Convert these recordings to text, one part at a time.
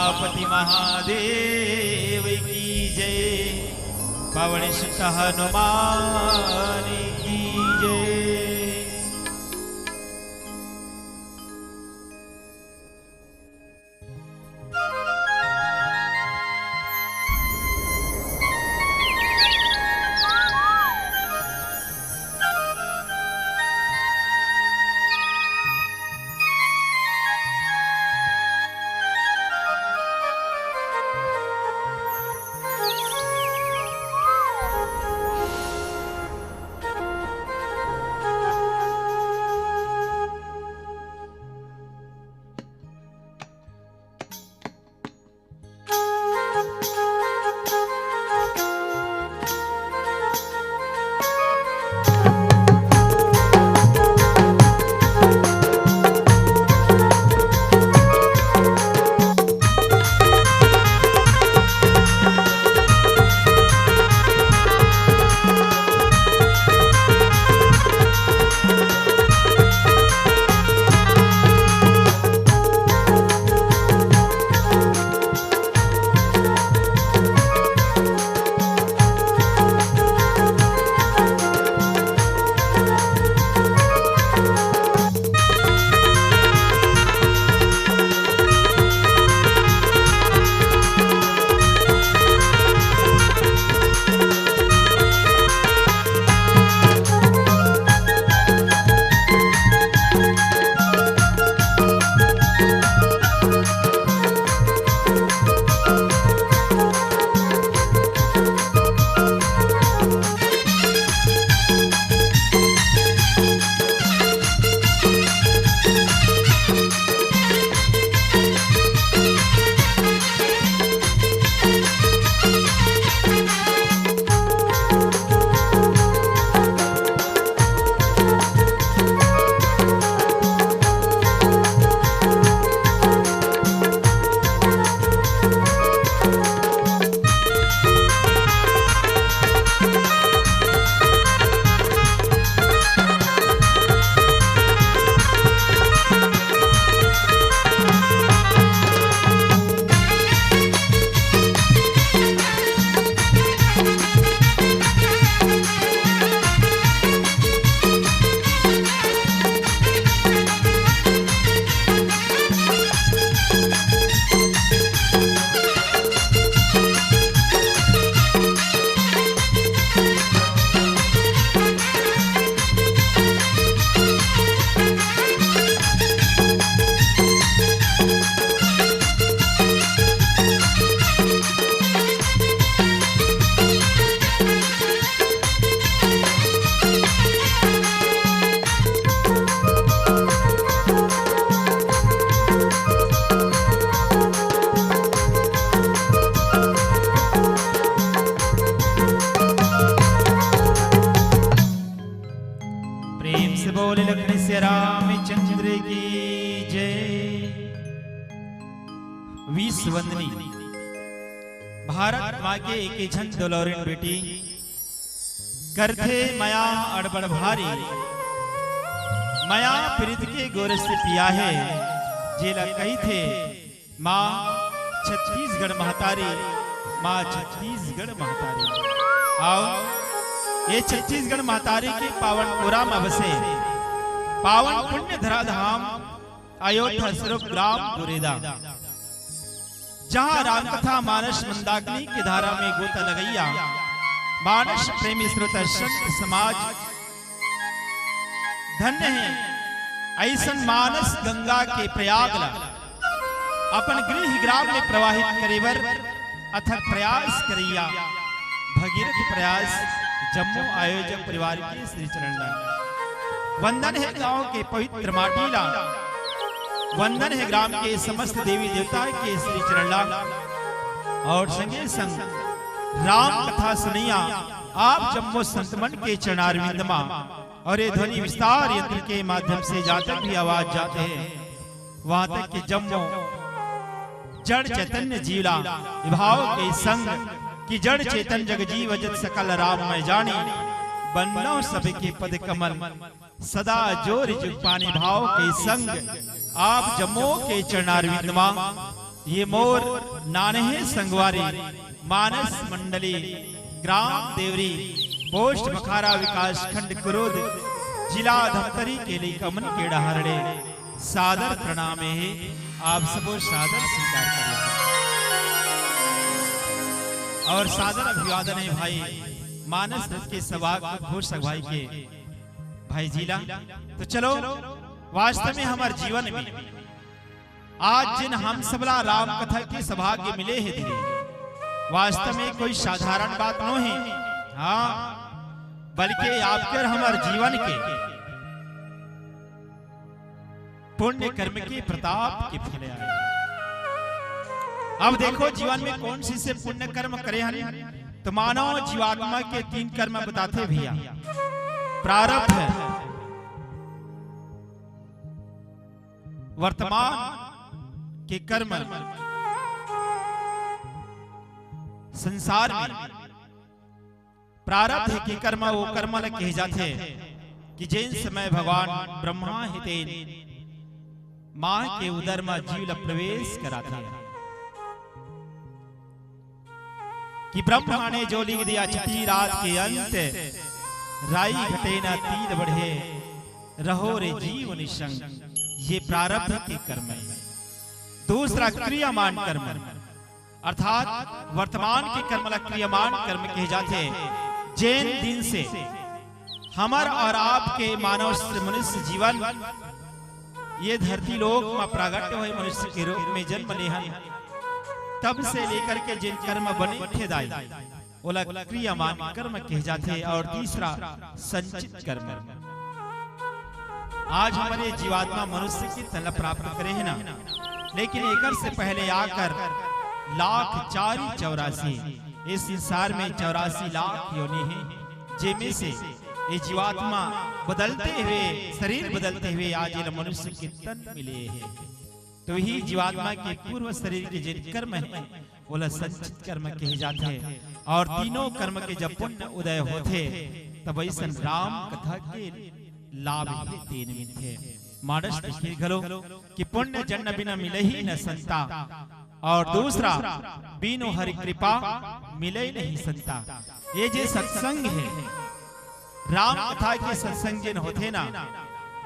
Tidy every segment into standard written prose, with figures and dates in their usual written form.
उमापति महादेव की जय। पवन सुत हनुमान की जय। विश्ववंदनी भारत माँ के एक छन दुलौरिन बेटी करथे मया अड़बड़ भारी मया प्रीत के गोरस से पिया है जेला कही थे माँ छत्तीसगढ़ महतारी, माँ छत्तीसगढ़ महतारी। आओ ये छत्तीसगढ़ महतारी के पावन पुरा में बसे पावन पुण्य धराधाम अयोध्या स्वरूप ग्राम गुरेदा, जहाँ रामकथा मानस मंदाकिनी की धारा में गोता लगैया मानस प्रेमी श्रोता संत समाज धन्य है। ऐसन मानस गंगा के प्रयागला अपन गृह ग्राम में प्रवाहित करेबर अथक प्रयास करिया भगीरथ प्रयास जम्मू आयोजक परिवार के श्री चरण वंदन है गांव के पवित्र माटीला, वंदन है ग्राम के समस्त देवी देवता के श्री चरण और संगे संग राम कथा सुनिया आप जम्मू संतमन के चरणारविंद और ये ध्वनि विस्तार यंत्र के माध्यम से जहाँ तक भी आवाज जाते हैं वहां तक के जम्मू जड़ चैतन्य जीला विभाव के संग कि जड़ चेतन जग जीव जत सकल राम मैं जानी बन्नो सब के पद कमल सदा जोर जुग पानी भाव के संग आप जम्मू के चरणारविंद ये मोर नानहे संगवारी मानस मंडली ग्राम देवरी पोस्ट बखारा विकास खंड कुरुद जिला धमतरी के लिए कमन के डहारड़े सादर प्रणाम है। आप सबो सादर स्वीकार करें और सादर अभिवादन है भाई मानस रथ के सभाग घोष भाई के भाई जिला। तो चलो वास्तव में हमारे जीवन में आज जिन हम सबला राम कथा के सौभाग्य मिले हैं धीरे वास्तव में कोई साधारण बात नहीं है, हाँ बल्कि आपके हमारे जीवन के पुण्य कर्म के प्रताप के फल आए। अब देखो जीवन में कौन सी से पुण्य कर्म करे हैं तो मानव जीवात्मा के 3 कर्म बताते भैया। प्रारब्ध है, वर्तमान के कर्म संसार में प्रारब्ध के कर्म वो कर्म कहे जाते कि जिन समय भगवान ब्रह्मा हिते मां के उदर में जीव प्रवेश कराते हैं कि ब्रह्मा ने जो लिख दिया चिट्ठी रात के अंत राई घटे ना तीर बढ़े रहो रे जीव निशंक, ये प्रारब्ध के कर्म है। दूसरा क्रियामान कर्म अर्थात वर्तमान के कर्म क्रियामान कर्म कहे जाते जैन दिन से हमार और आपके मानव मनुष्य जीवन ये धरती लोक में प्रागट्य हुए मनुष्य के रूप में जन्म लेहन तब से लेकर के जिन कर्म बने ठेदाई ओला क्रियामान कर्म कहे जाते। और तीसरा संचित कर्म। आज हमारे जीवात्मा मनुष्य की तलब प्राप्त करे है ना, लेकिन एक से पहले आकर 1,84,84 इस संसार में 84 लाख योनि है जिनमें से ये जीवात्मा बदलते हुए शरीर बदलते हुए आज ये मनुष्य के तन मिले हैं। तो ही जीवात्मा के पूर्व शरीर के जिन कर्म है बोला संचित कर्म कहे जाते हैं। और तीनों कर्म के जब पुण्य उदय होते तब ऐसा राम कथा के लाभ तीन मिलते मानस घलो कि पुण्य जन्म बिना मिले ही न संता और दूसरा बिनु हरि कृपा मिले नहीं संता। ये जे सत्संग है राम कथा के सत्संग जिन होते ना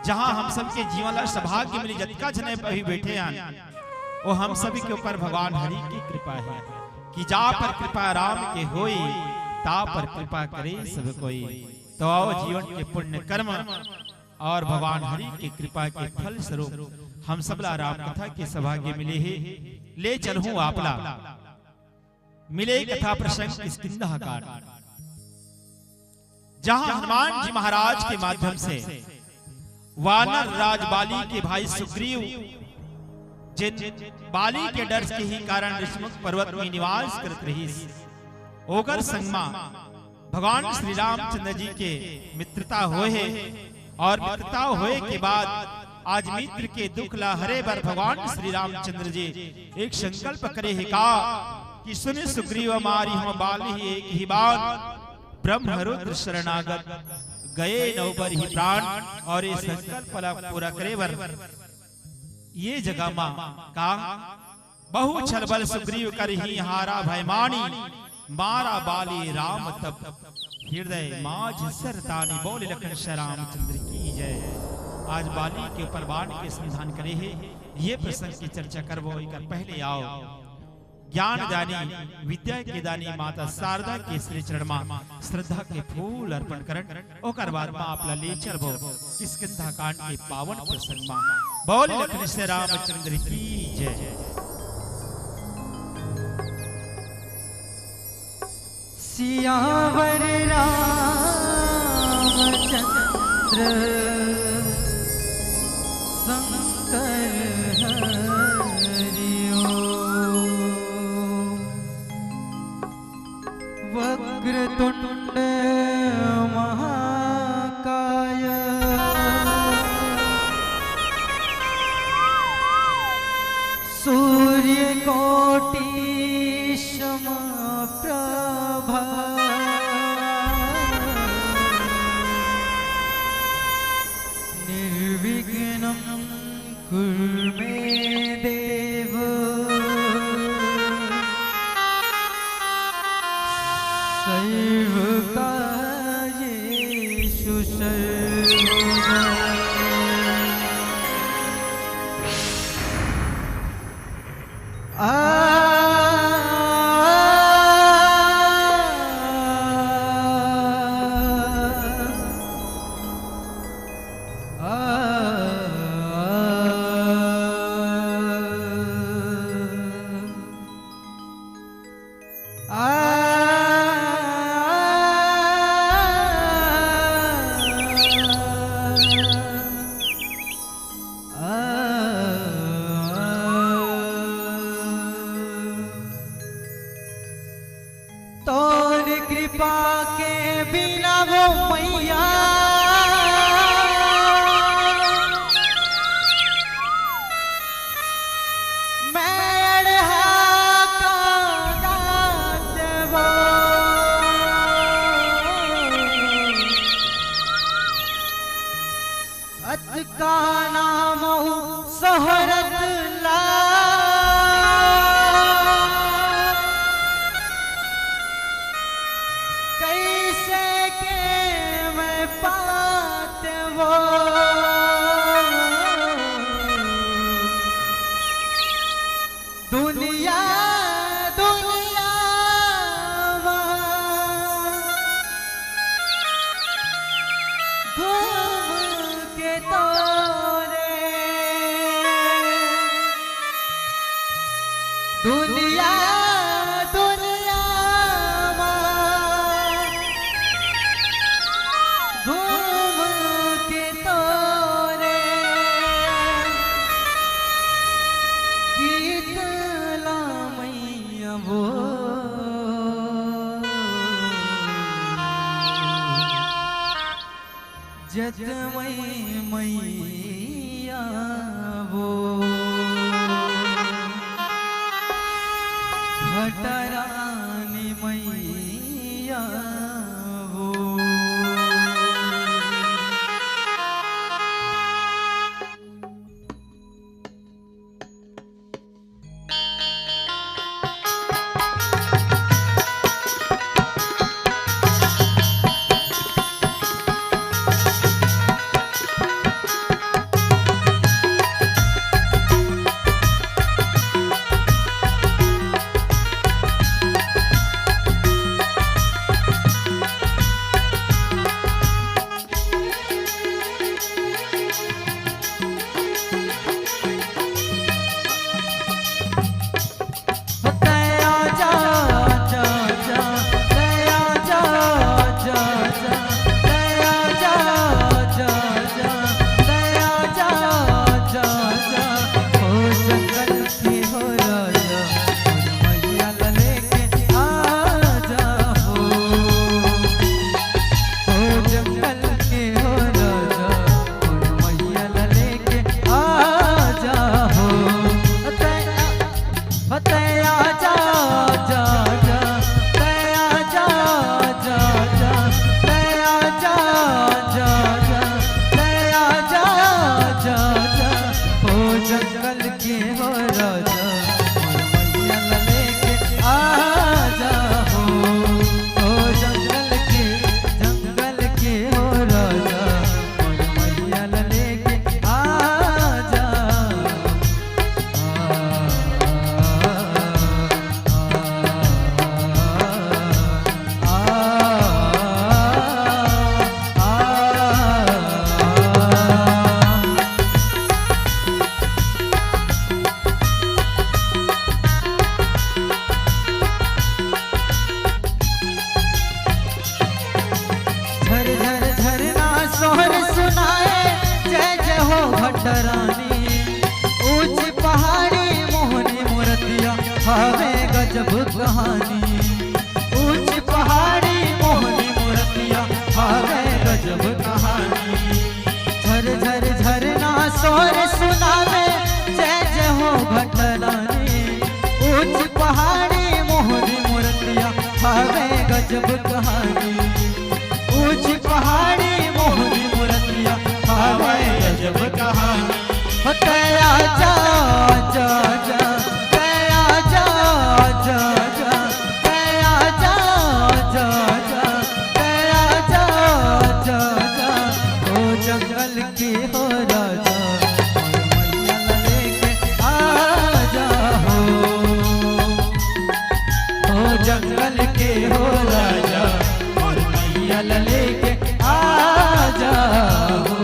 जहां हम सबके जीवन ला सौभाग्य मिली जतका जने अभी बैठे हैं वो हम सभी के ऊपर भगवान हरि की कृपा है कि जा पर कृपा राम के होई ता पर कृपा करे सब कोई। तो आओ जीवन के पुण्य कर्म और भगवान हरि की कृपा के फल स्वरूप हम सबला राम कथा के सौभाग्य मिले है। ले चलूं आपला मिले कथा प्रसंग किष्किंधा कांड जहां हनुमान जी महाराज के माध्यम से वानर राज बाली के भाई सुग्रीव जिन बाली के डर के ही कारण ऋषमुख पर्वत में निवास करत रही ओकर संगमा भगवान श्री रामचंद्र जी के मित्रता होए और मित्रता होए के बाद आज मित्र के दुख ला हरे बर भगवान श्री रामचंद्र जी एक संकल्प करे है का कि सुने सुग्रीव हमारी हम बाली एक ही बात ब्रह्म रुद्र शरणागत गए नौबर ही प्राण और ये संकल्प पूरा करे बर ये जगह मां का बहु छलबल सुग्रीव कर ही हारा भयमानी मारा बाली राम तब हृदय माज सरतानी बोले लखन रामचंद्र की जय। आज बाली के ऊपर बाण के संधान करे है ये प्रसंग की चर्चा करबो। पहले आओ ज्ञान दानी विद्या के दानी माता शारदा के श्री चरण में श्रद्धा के फूल अर्पण करन ओकर बाद में आपला ले चलबो किष्किंधा कांड के पावन प्रसंग में बोले लखन श्री रामचंद्र की जय। सियावर रामचंद्र शंकर वक्रतुंड महाकाय सूर्यकोटि समप्रभा निर्विघ्नं कुरु मे देव तोर कृपा के बिना वो मैया का नाम सोहरत ला कैसे के मैं पात वो दुनिया दुनिया घूम के तोरे दुनिया दुनिया घूम के तोरे गीत ला मैया वो जत मैया वो घटरानी मैया वो घटरानी ऊंच पहाड़ी मोहनी मूर्तिया हवे गजब कहानी ऊंच पहाड़ी मोहनी मूर्तिया हवे गजब कहानी झर झर झरना शोर सुनावे जय जय हो घटरानी ऊंच पहाड़ी मोहनी मूर्तिया हवे गजब कहानी ऊंच पहाड़ी मोहनी मूर्तिया हवे गजब कहानी तया जा जा जा तया जा जा जा तया जा जा जा तया जा जा जा ओ जंगल की हो राजा और मैया लेके आ जा हो हो राजा मोर मैया लेके आजा हो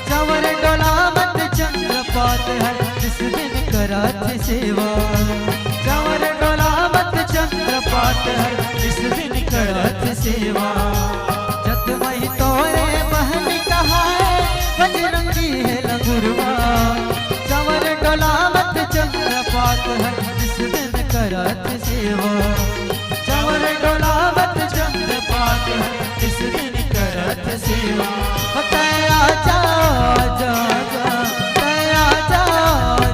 चवर डोला मत चंद्रपात है इस दिन करत सेवा चवर डोला मत चंद्रपात है इस दिन करत सेवा जत मई तोरे बहन कहा है बजरंगी है लंगुरवा चवर डोला मत चंद्रपात है इस दिन करत सेवा चवर डोला मत चंद्रपात है इस दिन करत सेवा तया जा जा जा तया जा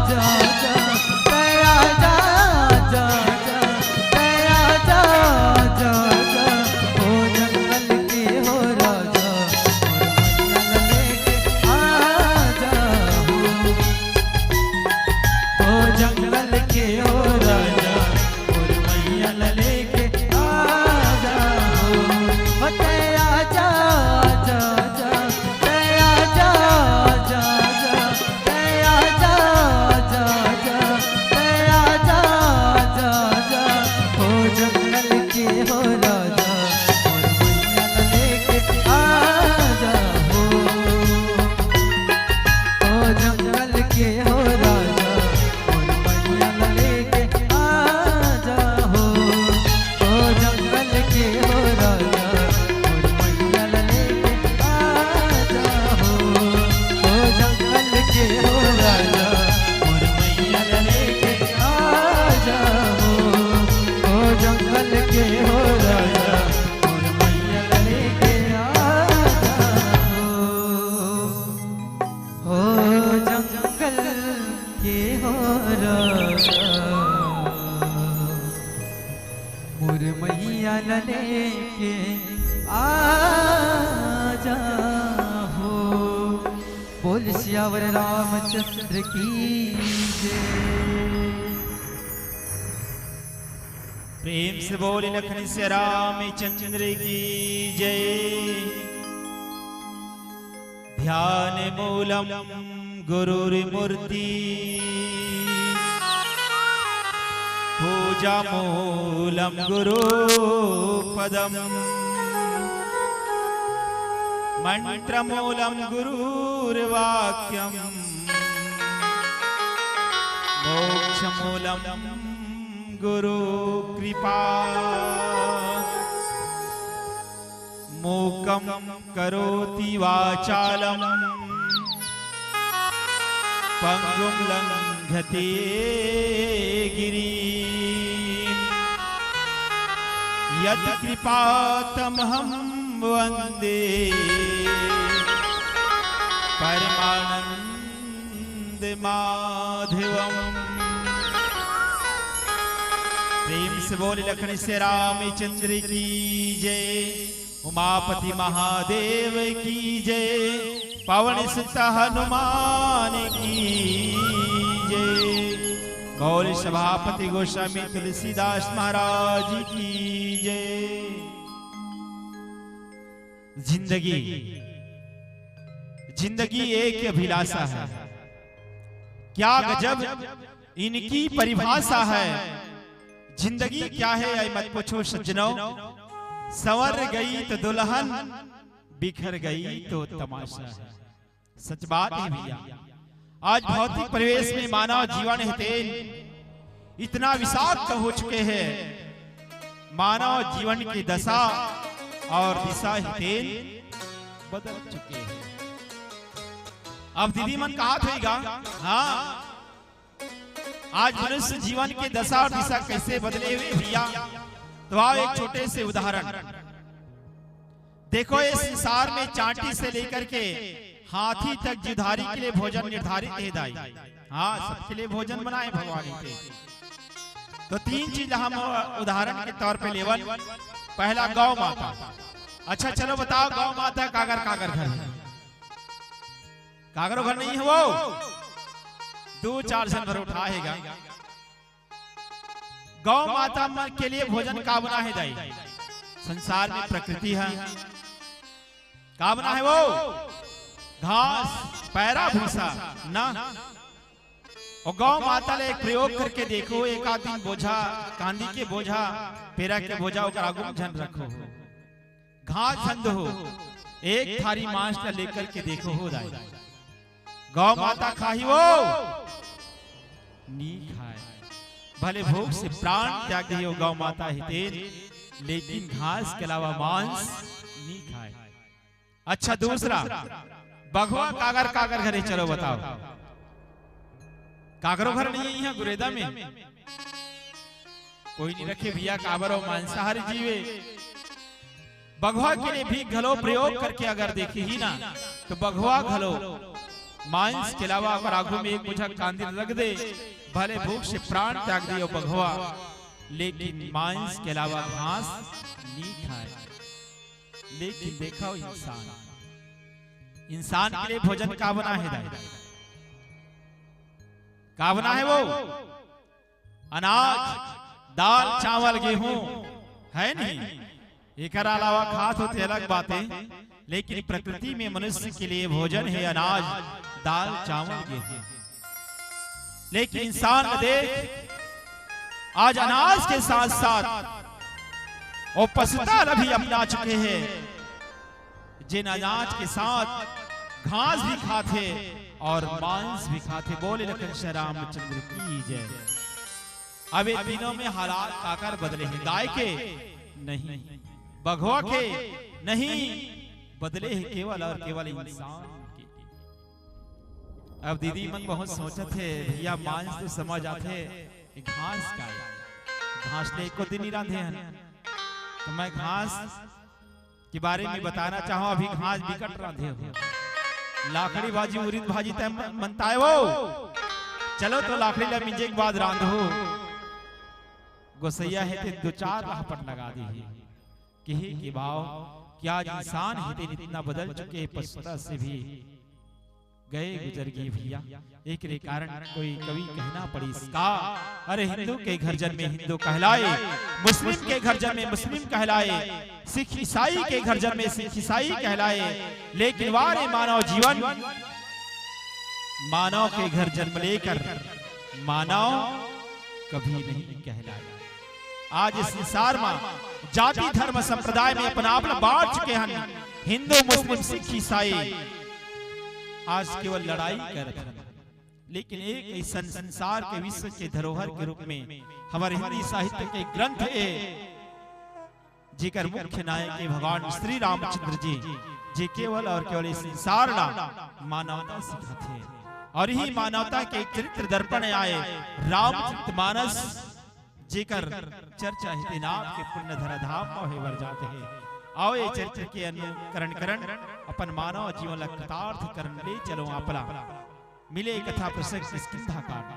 जा जा तया जा जा जा तया जा जा जा ओ जंगल के हो राजा और मैया लेके आजा हो ओ जंगल के हो राजा और मैया लेके आजा हो तया जा जा जा तया जा जा जा तया जा जा जा तया जा जा जा हो जंगल के हो राजा और मैया लेके आजा हो जंगल के हो राजा और मैया लेके आजा हो जंगल के हो राजा और मैया लेके आजा हो जंगल के हो राजा और मैया लेके आजा हो जंगल के हो राजा और मैया लेके आजा हो जंगल के हो राजा मोर मैया लेके आजा हो बोल सियावर रामचंद्र की जय प्रेम से बोले लखन से रामचंद्र की जय। ध्यान मूलम गुरुर्मूर्ति पूजा मूलम गुरुपदम मंत्र मूलम गुरुर्वाक्यम मोक्ष मूलम गुरु कृपा मूकं करोति वाचालं पंगुं लंघते गिरिं यत् कृपातमहं वन्दे परमानंद माधवम्। प्रेम से बोले लखन से रामचंद्र की जय। उमापति महादेव की जय। पवन सुत हनुमान की जय। गौर सभापति गोस्वामी तुलसीदास महाराज की जय। जिंदगी एक अभिलाषा है, क्या गजब इनकी परिभाषा है। जिंदगी क्या है आई मत पूछो सज्जनों, संवर गई तो दुल्हन, बिखर गई तो तमाशा है। सच बात है भैया, आज भौतिक परिवेश में मानव जीवन हितेन इतना विषाक्त हो चुके हैं। मानव जीवन की दशा और दिशा हितेन बदल चुके हैं। अब दीदी मन कहा होगा, हाँ आज मनुष्य जीवन के दशा और दिशा कैसे बदले हुए भैया। तो आओ एक छोटे से उदाहरण देखो। इस संसार में चांटी से लेकर के हाथी तक जिधारी के लिए भोजन निर्धारित है दाई। हाँ सबके लिए भोजन बनाए भगवान थे। तो तीन चीज हम उदाहरण के तौर पे लेवल। पहला गौ माता। अच्छा चलो बताओ गौ माता कागर कागर घर है? कागरो घर नहीं है वो, 2-4 जन भर उठाएगा। गौ माता के लिए भोजन का बना है दाई। संसार में प्रकृति है, का बना है वो घास पैरा भूसा ना। और गौ माता ले प्रयोग करके देखो, एक आध दिन बोझा कांदी के बोझा पेरा के बोझा आगू झन रखो, घास झंड हो, एक थारी मांस लेकर के देखो हो दाई। गौ माता खाही वो नी खाए, भले भूख से प्राण त्याग दियो गौ माता हितेन, लेकिन घास के अलावा मांस नी खाए। अच्छा दूसरा बघवा कागर कागर घरे चलो बताओ। कागरो घर नहीं है गुरेदा में, कोई नहीं रखे भैया काबरो मांसाहारी जीवे। बघवा के लिए भी घलो प्रयोग करके अगर देखे ही ना तो बघवा घलो मांस के अलावा अगर आगू में एक बोझा कांदी रख दे, भले भूख से प्राण त्याग दियो बघवा, लेकिन मांस के अलावा घास नहीं खाए। लेकिन देखो इंसान के लिए भोजन का बना है दाई, का बना है वो अनाज दाल चावल गेहूं है नहीं। एक अलावा खास होते अलग बातें, लेकिन प्रकृति में मनुष्य के लिए भोजन है अनाज दाल चावल गेहूं। लेकिन इंसान देख आज अनाज के साथ साथ और पशुता भी अपना चुके हैं, जिन अनाज के साथ घास भी खाते और मांस भी खाते। बोले लखन श्री रामचंद्र की जय। अब इन दिनों में हालात काकर बदले हैं, गाय के नहीं, बघवा के नहीं, बदले हैं केवल और केवल इंसान के। अब दीदी मन बहुत सोचते थे भैया मांस तो समझ आते, घास का घास ले को दिन ही रांधे हैं। तो मैं घास के बारे में बताना चाहूं। अभी घास बिकट रांधे हो, लाकड़ी भाजी उरीद भाजी तय मनता है वो। चलो तो लाकड़ी ला मिंजे के बाद रांधो, गोसैया है ते 2-4 राहपट लगा दी कि भाव क्या इंसान है इतना बदल चुके, पशुता से भी गए गुजर गए भैया। एक रे कारण कोई कवि कहना पड़ी इसका, अरे हिंदू के घर जन्मे हिंदू कहलाए, मुस्लिम के घर जन्मे मुस्लिम कहलाए, सिख ईसाई के घर जन्मे सिख ईसाई कहलाए, लेकिन वारे मानव जीवन मानव के घर जन्म लेकर मानव कभी नहीं कहलाए। आज इस संसार में जाति धर्म संप्रदाय में अपना आप बांट चुके हैं, हिंदू मुस्लिम सिख ईसाई आज केवल लड़ाई कर रहे हैं। लेकिन एक ऐसा संसार के विश्व के धरोहर के रूप में हमारे हिंदी साहित्य के ग्रंथ है, जिकर मुख्य नायक है भगवान श्री रामचंद्र जी, जे केवल और केवल इस संसार मानवता सिखाते हैं। और ही मानवता के चरित्र दर्पण आए रामचरितमानस, जेकर चर्चा है नाम के पुण्य धरा धाम में वर जाते हैं। आओ ये चरित्र के अनुकरण करण अपन मानव जीवन ला कृतार्थ करण ले चलो आपला मिले कथा प्रसंग किस्किंधा काट।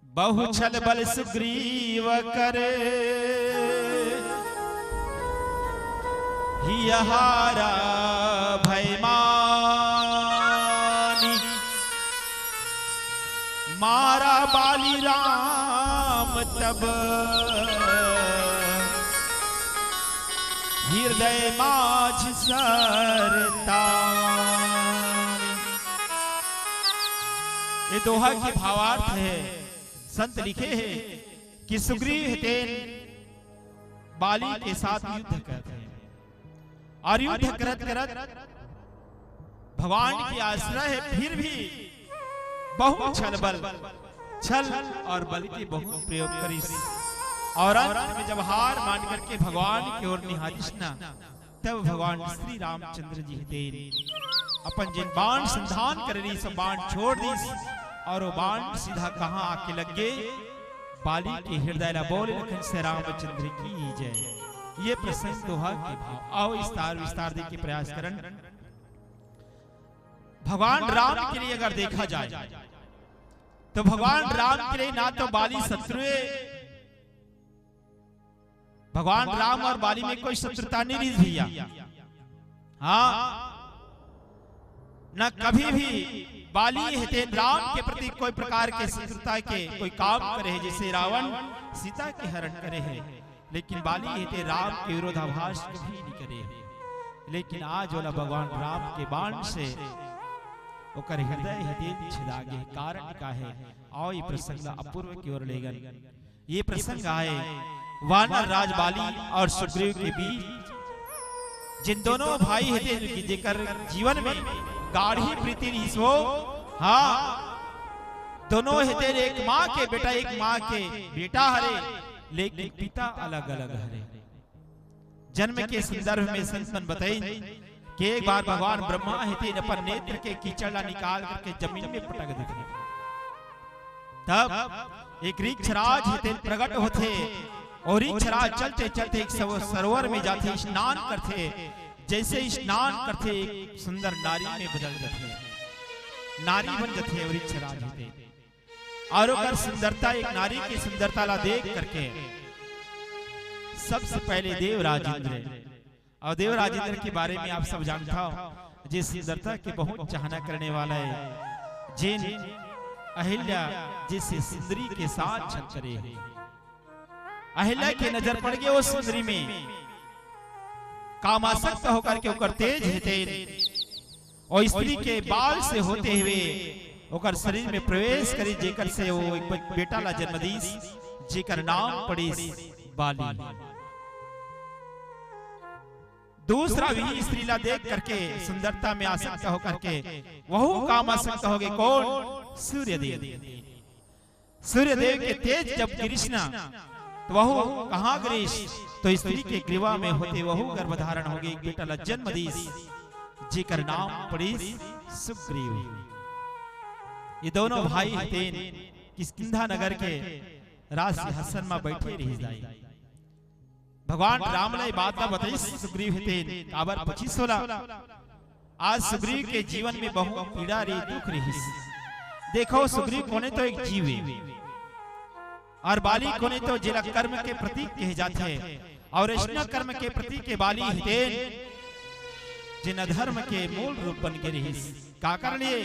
बहु छल बल सुग्रीव करे हियहारा भय मानी, मारा बाली राम तब हृदय माझ सरता। ये दोहा की भावार्थ है, संत लिखे हैं कि सुग्रीव तेन बाली के साथ युद्ध करते हैं और युद्ध करत करत भगवान की आश्रय है, फिर भी बहुत छल और बल की बहुत प्रयोग करी और अंत में जब हार मान करके भगवान की ओर निहारिश ना तब भगवान श्री रामचंद्र जी हेतेन अपन जिन बाण संधान कर रही सब बाण छोड़ दी और वो बाण सीधा कहां आके लग गए बाली के हृदय ला बोले लखन से रामचंद्र की जय। ये प्रसंग दोहा के भाव आओ विस्तार दे के प्रयास करन। भगवान राम के लिए अगर देखा जाए तो भगवान राम के लिए ना तो बाली शत्रु है, भगवान राम और बाली में कोई शत्रुता नहीं रही भैया। हाँ, न कभी भी बाली हेतेन राम के प्रति कोई प्रकार के शत्रुता के कोई काम करे है, जैसे रावण सीता के हरण करे है, लेकिन बाली हेते राम के विरोधाभास कभी नहीं करे है। लेकिन आज वाला भगवान राम के बाण से ओकर हृदय हेतेन छिदा गए। कारण का है आओ ये प्रसंग अपूर्व की ओर ले गए। ये प्रसंग आए वानर राज बाली और सुग्रीव के बीच, जिन दोनों भाई हेते जेकर जीवन में गाढ़ी प्रीति रही सो। हाँ, दोनों हेते एक माँ के बेटा एक माँ के बेटा हरे, लेकिन पिता अलग अलग हरे। जन्म के संदर्भ में संतन बताई कि एक बार भगवान ब्रह्मा हेते अपन नेत्र के कीचड़ा निकाल करके जमीन में पटक देते, तब एक ऋक्षराज हेते प्रकट होते और ऋक्षराज चलते चलते एक सरोवर में जाते स्नान करते। जैसे स्नान करते एक सुंदर नारी में बदल जाते, नारी बन जाते और ऋक्षराज होते। और अगर सुंदरता एक नारी की सुंदरता ला देख करके सबसे पहले देवराजेंद्र, और देवराजेंद्र के बारे में आप सब जानता हो, जिस सुंदरता के बहुत चाहना करने वाला है, जिन अहिल्या जिसे सुंदरी के साथ छल करे है। अहिल्या की नजर पड़ गई वो सुंदरी में, कामासक्त होकर के ओकर तेज हेते और स्त्री के बाल से होते हुए ओकर शरीर में प्रवेश करी, जेकर से वो एक बेटा ला जन्म दी, जेकर नाम पड़ी बाली। दूसरा भी स्त्री ला देख करके सुंदरता में आसक्त होकर के वह कामासक्त हो गए। कौन? सूर्यदेव। सूर्यदेव के तेज जब कृष्णा तो वह कहाँ ग्रीश, तो स्त्री के ग्रीवा में होते वह गर्भधारण हो गई, बेटा ला जन्म दी, जेकर नाम पड़ी सुग्रीव। ये दोनों भाई हेतेन किष्किंधा नगर के राज सिंहासन में बैठे रह जाए। भगवान राम ने बात बताई सुग्रीव हेतेन काबर 25-16। आज सुग्रीव के जीवन में बहुत पीड़ा रही, दुख रही। देखो सुग्रीव कोने तो एक जीव है और बाली कोने तो जिला कर्म के प्रतीक कहे जाते हैं, और कृष्ण कर्म के प्रतीक के बाली हेतेन जिन अधर्म के मूल रूप बन के रही। का कर लिए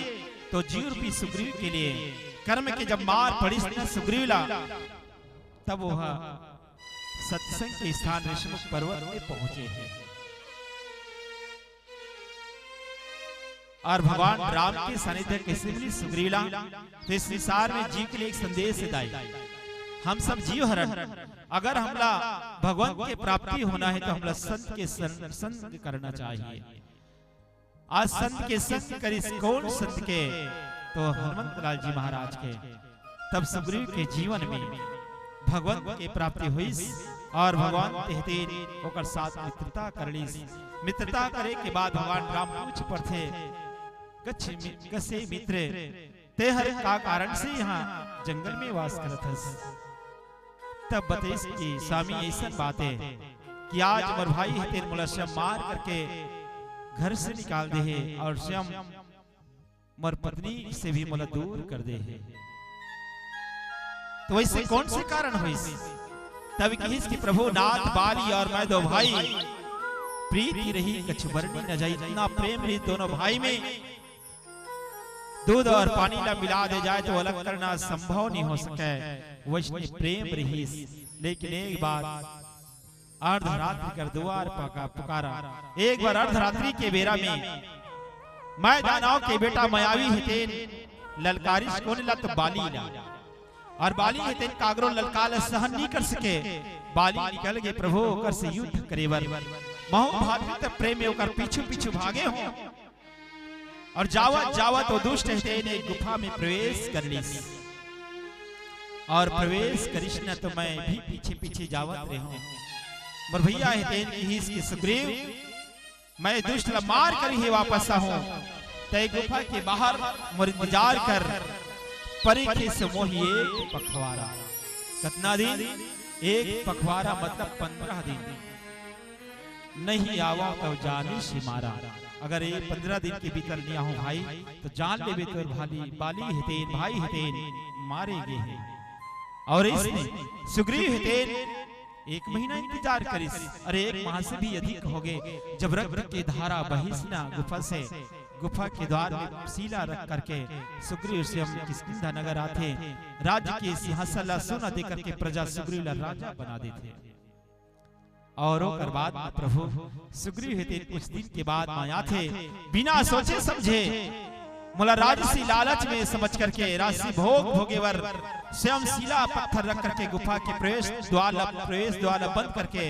तो जीव रूपी सुग्रीव के लिए कर्म के जब मार पड़ी न सुग्रीव ला, तब वह सत्संग के स्थान ऋषमुख पर्वत में पहुंचे हैं और भगवान राम के सानिध्य के सिमली सुग्रीव ला। तो इस संसार में जीव के लिए एक संदेश दाई, हम सब जीव हरण, अगर हमला भगवान के प्राप्ति होना है तो हमला संत के संग करना चाहिए। आज संत के संग करिस, कौन संत के? तो हनुमंत लाल जी महाराज के। तब सुग्रीव के जीवन में भगवान के प्राप्ति हुई और भगवान कहते ओकर साथ मित्रता करली। मित्रता करे के बाद भगवान राम पूछ पड़ते, कसे मित्र ते हर का कारण से यहाँ जंगल में वास करत हस। तब बतेस कि स्वामी ऐसा बात है कि आज मोर भाई हेतेन मोला स्वयं मार करके घर से निकाल दे है और स्वयं मोर पत्नी से भी मोला दूर कर दे है। तो वैसे कौन से कारण हुई? तब कहिस कि प्रभु नाथ बाली और मैं दो भाई प्रीति रही कछु वर्णन न जाई। इतना प्रेम रही दोनों भाई में, दूध और पानी ला मिला दे जाए तो अलग करना संभव नहीं हो सके, वैसे प्रेम रही। लेकिन एक बार अर्धरात्रि कर द्वार पुकारा। एक बार अर्धरात्रि के बेरा में मैं दानव के बेटा मायावी हेतेन ललकारिश कोने ला तो बाली ला, और बाली हेतेन कागरो ललकार सहन नहीं कर सके। बाली निकल गए प्रभु ओकर से युद्ध करेवर। महु भातृ प्रेम में ओकर पीछू पीछू भागे हो और जावत जावत वो दुष्ट हेतेन एक गुफा में प्रवेश कर ली, और प्रवेश करिश न तो मैं भी पीछे पीछे जावत रहे हूं। और भैया हेतेन की सुग्रीव मैं दुष्ट ला मार कर ही वापस आऊं। तय गुफा के बाहर मोर इंतजार कर, परीखे से मोही एक पखवाड़ा। कितना दिन? एक पखवाड़ा मतलब 15 दिन। नहीं आवा तो जाने से मारा। अगर ये 15 दिन के भीतर नहीं आऊं भाई तो जान ले तो बाली हितेन भाई हितेन मारे गए हैं। और इसने सुग्रीव हितेन 1 महीना इंतजार करिस। अरे 1 माह से भी अधिक हो गए। जब रक्त की धारा बहिसना गुफा से, गुफा के द्वार में सीला रख करके सुग्रीव से हम किष्किंधा नगर आते, राज्य के सिंहासन ला सोना देकर के प्रजा सुग्रीव ला राजा बना देते। और ओकर बाद प्रभु सुग्रीव हेते कुछ दिन के बाद माया थे, बिना सोचे समझे मोला राजसी लालच में समझ करके राशि भोग भोगेवर स्वयं शिला पत्थर रख करके गुफा के प्रवेश द्वार बंद करके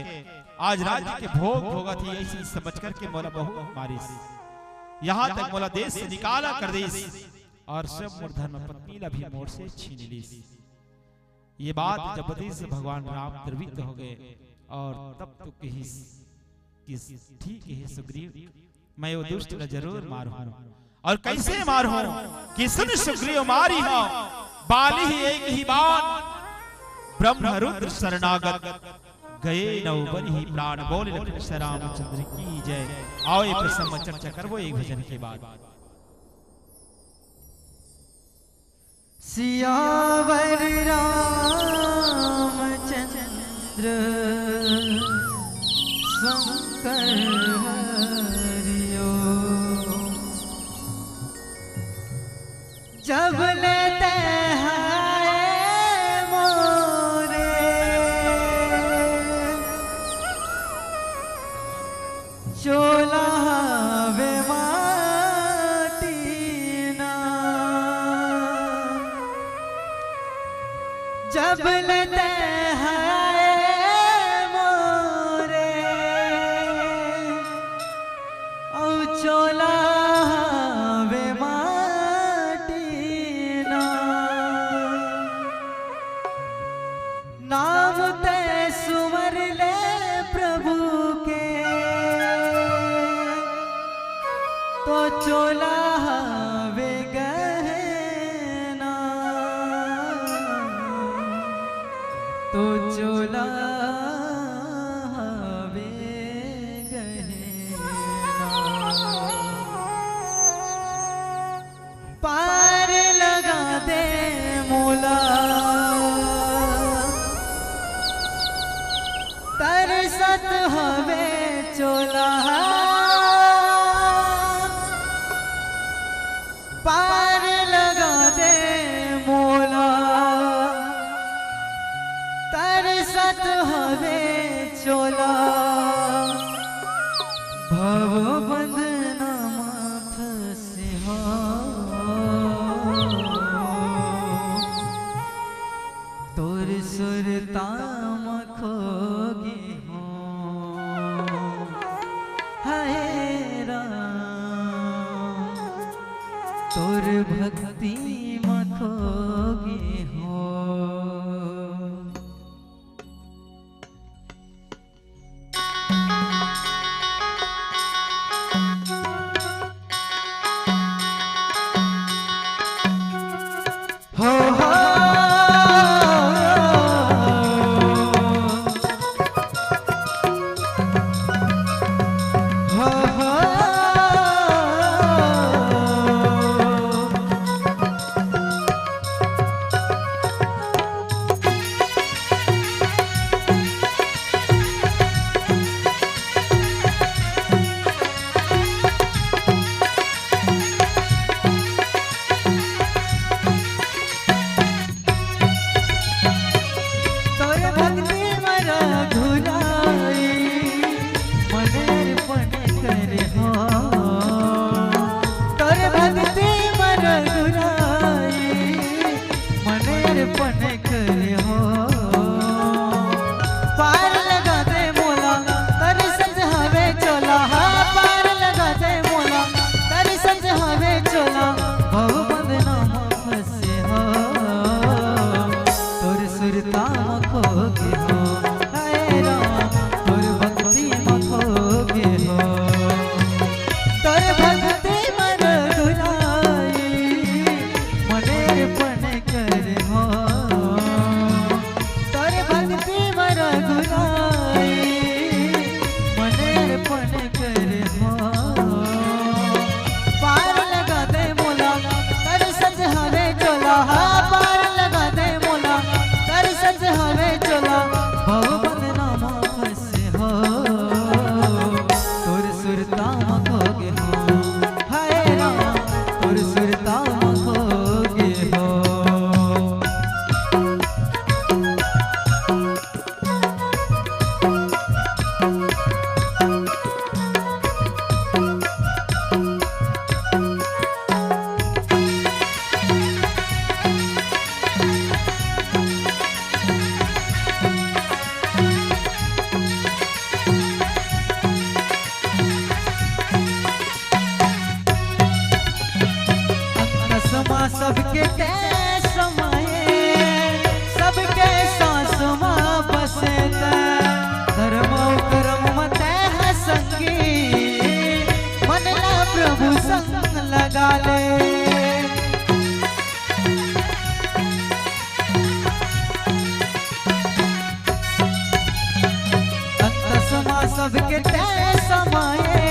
आज राज्य के भोग भोगा थी ऐसी समझ करके मोला बहुत मारिस। यहाँ तक मोला देश से निकाला कर देस और सब मोर धर्म पत्नी ला भी मोर से छीन लीस। ये बात जब बदी से भगवान राम द्रवित हो गए और तब तो किस ठीक है सुग्रीव, मैं वो दुष्ट ला जरूर मारूं। और कैसे मारूं कि सुन सुग्रीव मारी हो बाली ही एक ही बाण, ब्रह्म रुद्र शरणागत गए नवबन ही प्राण। बोले लक्ष्मण रामचंद्र की जय। आओ ये प्रसंग चर्चा करवो एक भजन के बाद। सियावर रामचंद्र शंकर हरियो, जब लेते हैं मोरे चोला वे माटी ना, जब लेते हैं मोरे औ चोला वे माटी ना, नाम ते सुमर ले प्रभु के तो चोला वे गहना, तो चोला वे गहना। पार लगा दे मोला तरसत हवे चोला, पार लगा दे मोला तरसत हवे चोला, भव बंधन माथ से हो तोर सुरता मखोगे हो। हाय राम तोर भक्ति मखोगे हो। करे खोगे हो, हाय राम तुर सुरता खोगे हो। सबके तेज समाये, सबके सांस मां बसे धर्म कर्म मते संगी, मनला प्रभु संग लगा ले। अंतसमा सबके तेज समाये,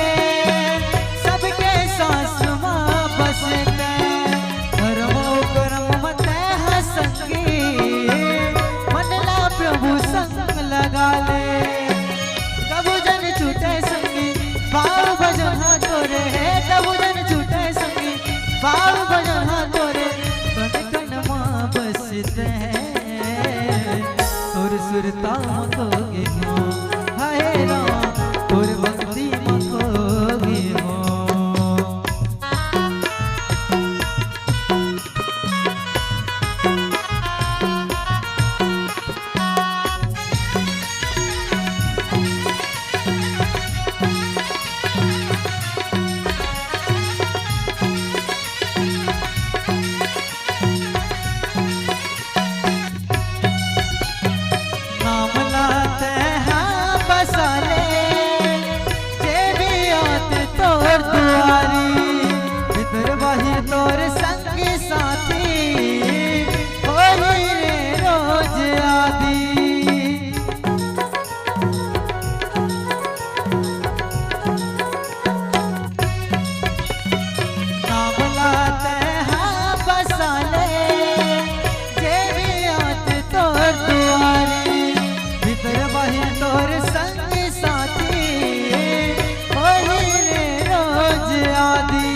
सबके सांस मां बसे मनला प्रभु संग लगा ले। कबू जन छूटे संगी भाव भजन हाँ तोरे, कबू जन छूटे संगी भाव भजन हाँ तोरे, कन कन माँ बसते तोर सुरता खोगे हो, हाय राम तोर भक्ति खोगे हो। तोर संगी साथी होई रे रोज आदि, नाम लाते हाँ बसा ले, जे भी आत तोर दुआरी, भीतर बाहर तोर संगी साथी होई रे रोज आदि।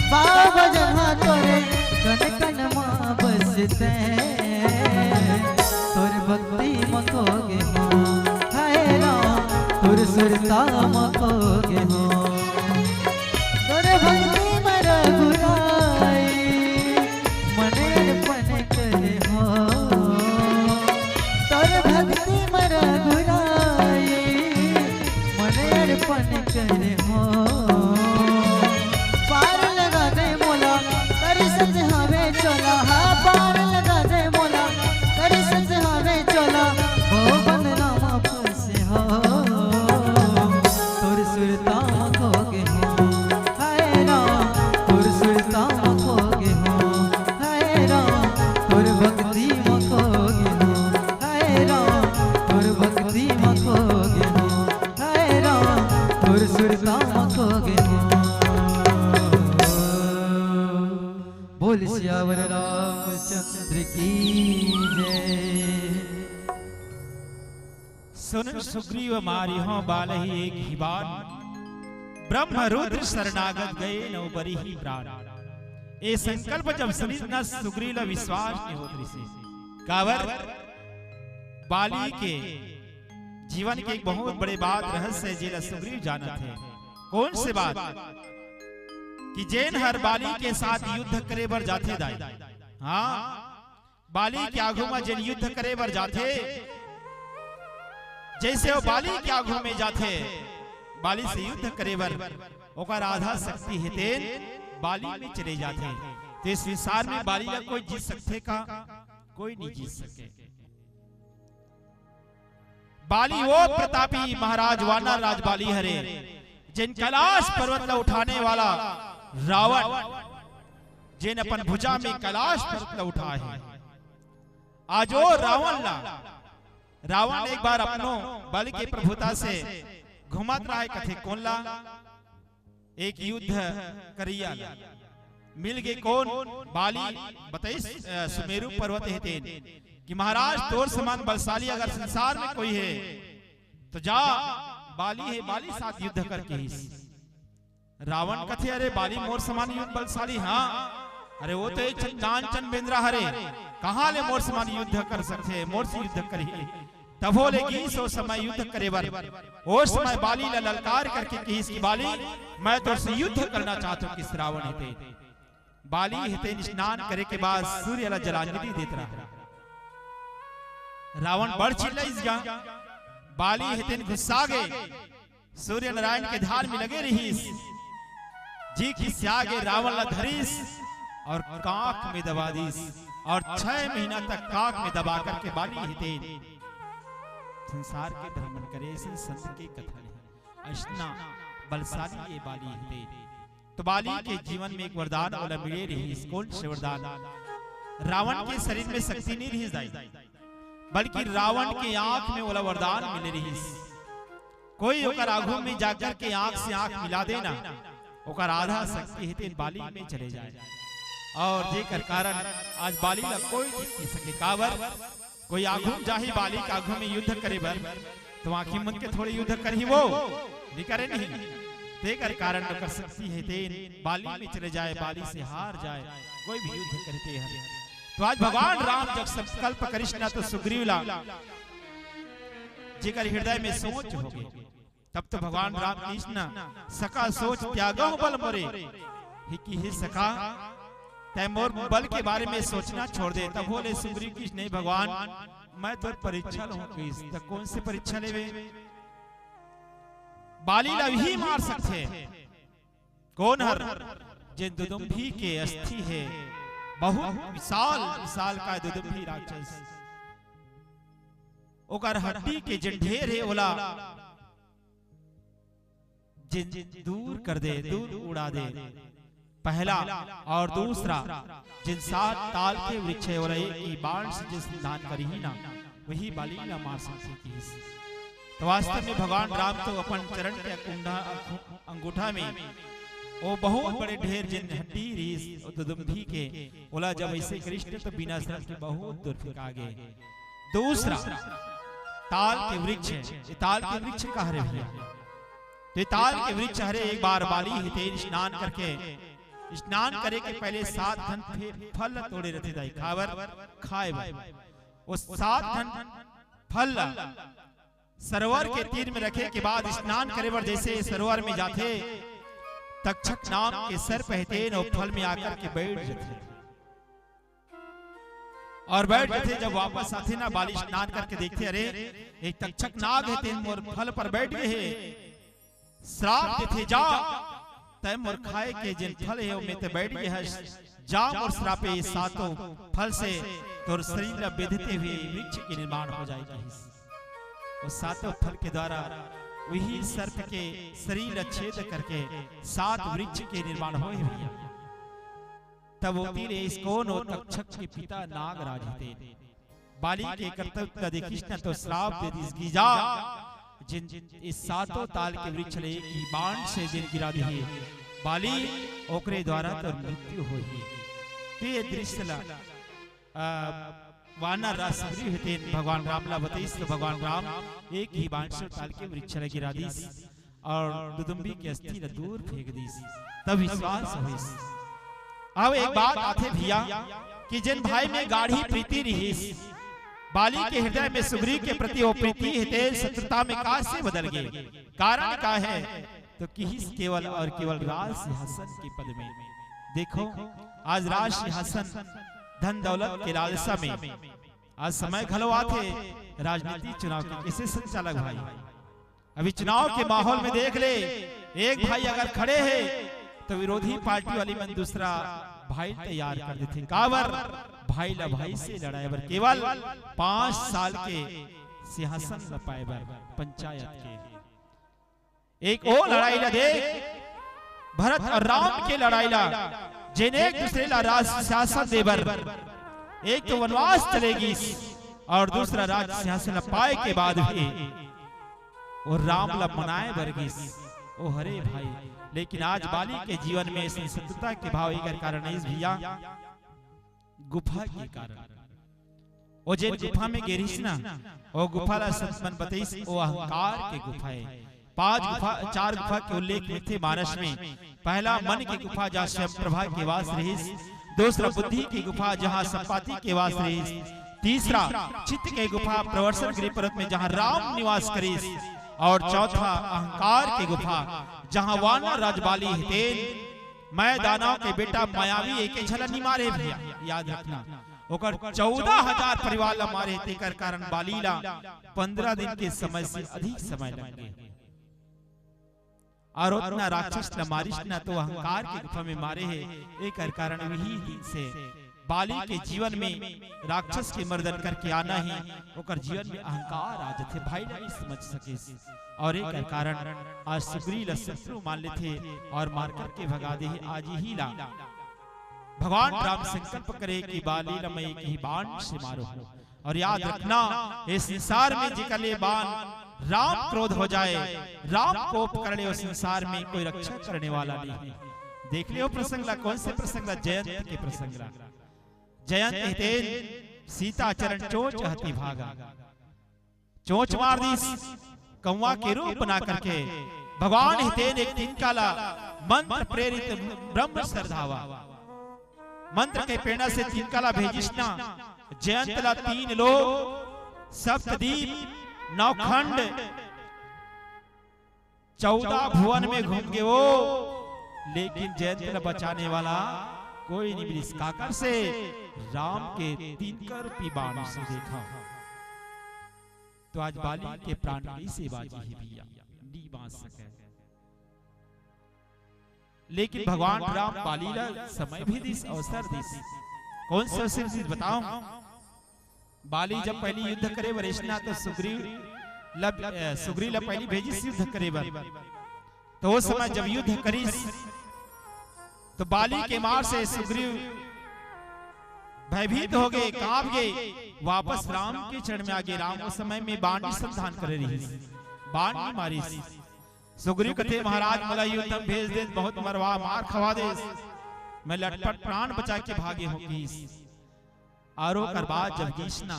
भाव भजन हाँ तोरे, कन कन माँ बसते तोर भक्ति मखोगे हो, हाय राम तोर सुरता मखोगे हो। तोर भक्ति मर गुराई मन अर्पण करे हो, तोर भक्ति मर गुराई मन अर्पण करे हो। चोला हाँ पार लगा दे मोला, कर सच हमें चोला वो बंदनामा फंसे हो, तोर सुरता खोगे हो, हाय राम तोर सुरता खोगे हो, हाय राम तोर भक्ति खोगे हो, हाय राम तोर भक्ति खोगे हो, हाय राम तोर सुरता खोगे हो। बोल सियावर रामचंद्र की जय। सुन सुग्रीव मारी हो बालहि एक ही बार, ब्रह्म रुद्र शरणागत गए नौ बरी ही प्राण। ए संकल्प जब सुनी न सुग्रीव विश्वास ने होत से कावर बाली के जीवन के एक बहुत बड़े बात रहस्य जिला सुग्रीव जाना थे। कौन से बात कि जैन हर बाली के साथ युद्ध करे बर जाथे दाई। हाँ बाली के आगू में जैन युद्ध करे बर जाथे, जैसे वो बाली के आगू में जाथे बाली से युद्ध करे बर ओकर आधा शक्ति हेतेन बाली में चले जाते। तो इस विसार में बाली का कोई जीत सकते का? कोई नहीं जीत सके। बाली वो प्रतापी महाराज वानर राज बाली हरे, जिन कैलाश पर्वत ला उठाने वाला रावण, जिन अपन भुजा में कैलाश पर्वत ला उठा है। आज वो रावण एक बार अपनो बल के प्रभुता से घुमत रहा है कथे कोनला एक युद्ध करिया मिल गए। कौन? बाली बताइए सुमेरु पर्वत हेतेन कि महाराज तोर समान बलशाली अगर संसार में कोई है तो जा, बाली है, बाली साथ युद्ध करके ही। रावण कथे अरे बाली मोर समान युद्ध बलशाली, हाँ अरे वो तो एक कांचन बेंद्रा हरे, कहाँ ले मोर समान युद्ध कर सकते, मोर से युद्ध करी। तब हो लेगी सो समय युद्ध करे बर, उस समय बाली ला ललकार करके कही इसकी बाली मैं तो से युद्ध करना चाहता हूँ। किस रावण हेते बाली हेते स्नान करे के बाद सूर्य ला जलांजलि देता रहा। रावण बड़ चिल्लाइस गया, बाली हेते गुस्सा गए, सूर्य नारायण के ध्यान में लगे रहीस, जी खिसिया गए, रावण ला धरीस और कांख में दबा दीस, और 6 महीना तक कांख में दबा करके बाली हेते संसार के भ्रमण करे। ऐसे संत की कथा है, ऐसना बलशाली ये बाली हेते। तो बाली के जीवन में एक वरदान वाला मिले रही। कौन से वरदान? रावण के शरीर में शक्ति नहीं रही जाए, बल्कि रावण के आंख में वाला वरदान मिले रही। कोई ओकर आगू में जाकर के आंख से आंख मिला देना, ओकर आधा शक्ति हेते बाली में चले जाए। और जेकर कारण आज बाली ला कोई नहीं सके। काबर कोई आगू जाही बाली के आगू में युद्ध करे बर, तो आंखी मन के थोड़े युद्ध कर ही वो नहीं करे नहीं। तेकर कारण ओकर शक्ति हेते बाली में चले जाए, बाली से हार जाए, कोई भी युद्ध करते हैं। तो आज भगवान राम जब संकल्प करिश्ना तो सुग्रीव ला जेकर हृदय में सोच हो गई, तब तो भगवान राम कृष्ण सका सोच त्यागो बल मोरे, ही की हे सका तै मोर बल के बारे में सोचना छोड़ दे। तब बोले सुग्रीव कृष्ण नहीं भगवान मैं तो परीक्षा लूं, तो कौन से परीक्षा लेवे? बाली ला ही मार सकते कौन हर जिन दुदुम्भी के अस्थि है, बहुत विशाल विशाल का दुदुम्भी राक्षस, ओकर हड्डी के जिन ढेर है ओला जिन दूर कर दे, दूर उड़ा दे, पहला। और दूसरा जिन 7 ताल के वृक्ष है और एक बाण से जिस दान करी ही ना, वही बाली ला मार सकती है। तो वास्तव में भगवान राम तो अपन चरण के अंगूठा में वो बहुत बड़े ढेर जिन हड्डी रीस दुदुम्भी के ओला जब ऐसे कृष्ण तो बिना शरण के बहुत दूर फेंका गए। दूसरा ताल के वृक्ष, ताल के वृक्ष का हरे भैया, तो ताल के वृक्ष हरे एक बार बाली हेते स्नान करके, स्नान करे के पहले 7 धन फल तोड़े रहते जाए, खावर खाए वो 7 धन फल सरोवर के तीर में रखे के बाद स्नान करे बर जैसे सरोवर में जाते, तक्षक नाम के सर पहते न फल में आकर के बैठ जाते, और बैठ जाते। जब वापस आते ना बाली स्नान करके देखते अरे एक तक्षक नाग है मोर फल पर बैठ गए है, श्राप देते जा तय मोर खाए के जिन फल है में ते बैठ गए है, जा मोर श्रापे 7 फल से तोर शरीर बेधते हुए वृक्ष के निर्माण हो जाएगा। और 7 फल के द्वारा वही सर्प के शरीर छेद करके 7 वृक्ष के निर्माण हो भैया। तब वो तीर इसकोन और तक्षक के पिता नागराज थे, बाली के कर्तव्य का कृष्ण तो श्राप दे दिस जा जिन इस 7 ताल के वृक्ष ले की बाण से जिन गिरा दिए बाली ओकरे द्वारा तो मृत्यु हो ही। ते दृश्य ला वानर रासुरी हेते भगवान राम ला बतईस, तो भगवान राम एक ही बाण से ताल के वृक्ष ला गिरा दीस और दुदुम्भी के अस्थि ला दूर फेंक दीस। तब विश्वास होइस। अब एक बात आथे भैया कि जिन भाई में गाढ़ी प्रीति रहीस, बाली के हृदय में सुग्रीव के प्रति वो प्रीति हेते शत्रुता में का से बदल गए। कारण का है तो किस केवल और केवल राज सिंहासन के पद में। देखो आज राज सिंहासन धन दौलत के लालसा में आज समय घलो आते राजनीति चुनाव के कैसे संचालक भाई। अभी चुनाव के माहौल में देख ले, एक भाई अगर खड़े हैं तो विरोधी पार्टी वाली मन दूसरा भाई तैयार कर देते। काबर भाई ला भाई से लड़ाई बर केवल 5 साल के सिंहासन न पाए बर पंचायत के एक ओ लड़ाई ला दे भरत और राम के लड़ाई ला जिन एक दूसरे ला राज शासन देवर, एक तो वनवास चलेगी और दूसरा राज सिंहासन पाए के बाद भी और राम ला मनाए बरगिस ओ हरे भाई। लेकिन आज बाली के जीवन में शत्रुता के भाव एक कारण नहीं भैया, गुफा के कारण ओ जे गुफा में गेरिस ना ओ गुफा ला सतमन बतईस ओ अहंकार के गुफा है। चार गुफा के उल्लेख में थे मानस में। पहला मन की गुफा जहाँ स्वयं प्रभा के वास रहीस, दूसरा बुद्धि की गुफा जहाँ संपाति के वास रहीस, तीसरा चित्त के गुफा प्रवर्षण गिरि पर्वत में जहाँ राम निवास करीस, और चौथा अहंकार की गुफा जहाँ वानर राजबाली हितेन मैं दानव के बेटा मायावी एक झलनी मारे भैया। याद रखना ओकर 14,000 परिवार ला मारे तेकर कारण बालीला 15 दिन के समय से अधिक समय लग गए। और उतना राक्षस न मारिश न तो अहंकार के गुफा में मारे है। एक कारण वही दिन से बाली के जीवन में राक्षस के मर्दन करके आना ही ओकर जीवन में अहंकार आ जाते भाई नहीं समझ सके। और एक कारण आज सुग्रीव शत्रु मान लेते और मार करके भगा दे। आज ही ला भगवान राम संकल्प करे कि बाली मैं एक ही बाण से मारो। और याद रखना इस संसार में जिकर ले बाण राम क्रोध हो जाए, राम कोप कर ले, उस संसार में कोई रक्षा करने वाला नहीं। देख लियो प्रसंग ला, कौन से प्रसंग ला? जयंत के प्रसंग ला। जयंत हितेन सीता चरण चोच हती भागा, चोच मार दी कौवा के रूप बना करके। भगवान हितेन एक तिनका ला मंत्र प्रेरित ब्रह्म श्रद्धावा, मंत्र के प्रेरणा से तिनका ला भेजिस ना। जयंत ला 3 लोग सप्तदीप नौखंड 14 भुवन में घूम गए वो, लेकिन जयंत बचाने वाला कोई नहीं मिली। काकर से राम के 3 रूपी बाण से देखा तो आज बाली के प्राण से बाजी ही भैया नहीं बांच सके। लेकिन भगवान राम बाली ला समय भी दिस, अवसर दिस। कौन सा अवसर दिस बताओ? बाली जब पहली युद्ध करे वरिष्ठना तो सुग्रीव ला पहली भेजिस युद्ध करे बर। तो उस समय जब युद्ध करीस तो बाली के मार से सुग्रीव भयभीत हो गए, कांप गए, वापस राम के चरण में आ गए। राम उस समय में बाण संधान करे रही, बाण नहीं मारी। सुग्रीव कहते महाराज मला युद्ध में भेज दे, बहुत मरवा मार खवा दे, मैं लटपट प्राण बचा के भागे हो गीस। आरो कर बाद जब गीसना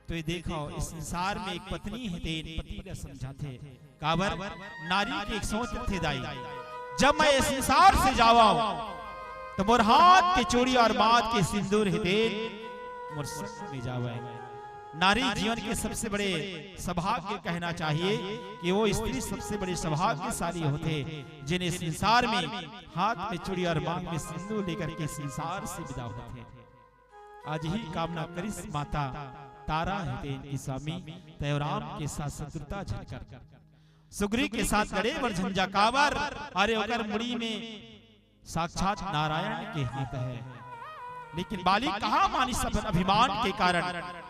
तो ये देखो इस संसार में एक पत्नी हितेन पति का समझाते काबर नारी के एक सोच थे दाई, जब मैं इस संसार से जावा तो मोर हाथ के चूड़ी और माथ के सिंदूर हितेन मोर संग में जावे। नारी जीवन के सबसे बड़े सौभाग्य कहना चाहिए कि वो स्त्री सबसे बड़े सौभाग्यशाली होते जिन्हें संसार में हाथ में चूड़ी और मांग में सिंदूर लेकर के संसार से विदा होते। आज ही कामना करिस माता तारा हितेन की स्वामी तैवराम के साथ शत्रुता झलकर सुग्रीव के साथ लड़े वर झंझा कावर। अरे ओकर मुड़ी में साक्षात नारायण के हाथ है, लेकिन बाली कहा मानी सब अभिमान के कारण।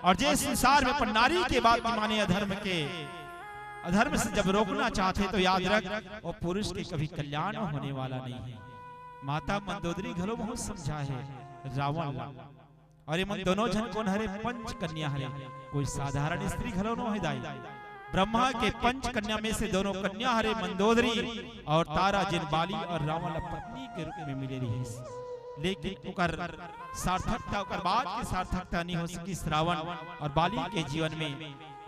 और जिस संसार में पर नारी के बात माने अधर्म से जब रोकना चाहते तो याद रख वो पुरुष के कभी कल्याण होने वाला नहीं है। माता मंदोदरी घरों बहुत समझा है रावण ला। और ये मन दोनों जन कौन हरे? 5 कन्या हरे, कोई साधारण स्त्री घरों न है दाई। ब्रह्मा के 5 कन्या में से दोनों कन्या हरे मंदोदरी और तारा, जिन बाली और रावण पत्नी के रूप में मिले रही। लेकिन उकर सार्थकता उकर बात की सार्थकता नहीं हो सकी। श्रावण और बाली के जीवन में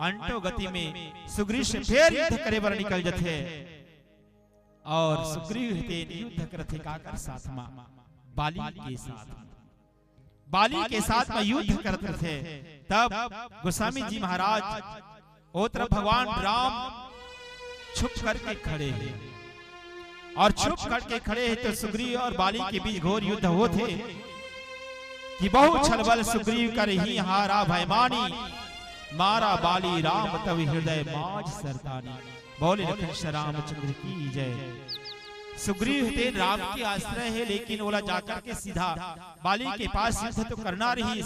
अंटो गति में सुग्रीव से फिर युद्ध करे बर निकल जथे और सुग्रीव हितेन युद्ध करथे काकर साथ में बाली के साथ में युद्ध करते थे। तब गोस्वामी जी महाराज ओ तरफ भगवान राम छुप करके खड़े हैं और छुप करके खड़े हैं तो सुग्रीव और बाली के बीच घोर युद्ध होते कि बहु छलबल सुग्रीव कर ही हारा भयमानी, मारा बाली राम तब हृदय माज सरतानी। बोले लखन रामचंद्र की जय। सुग्रीव हितेन राम के आश्रय है, लेकिन ओला जाकर के सीधा बाली के पास युद्ध तो करना रही,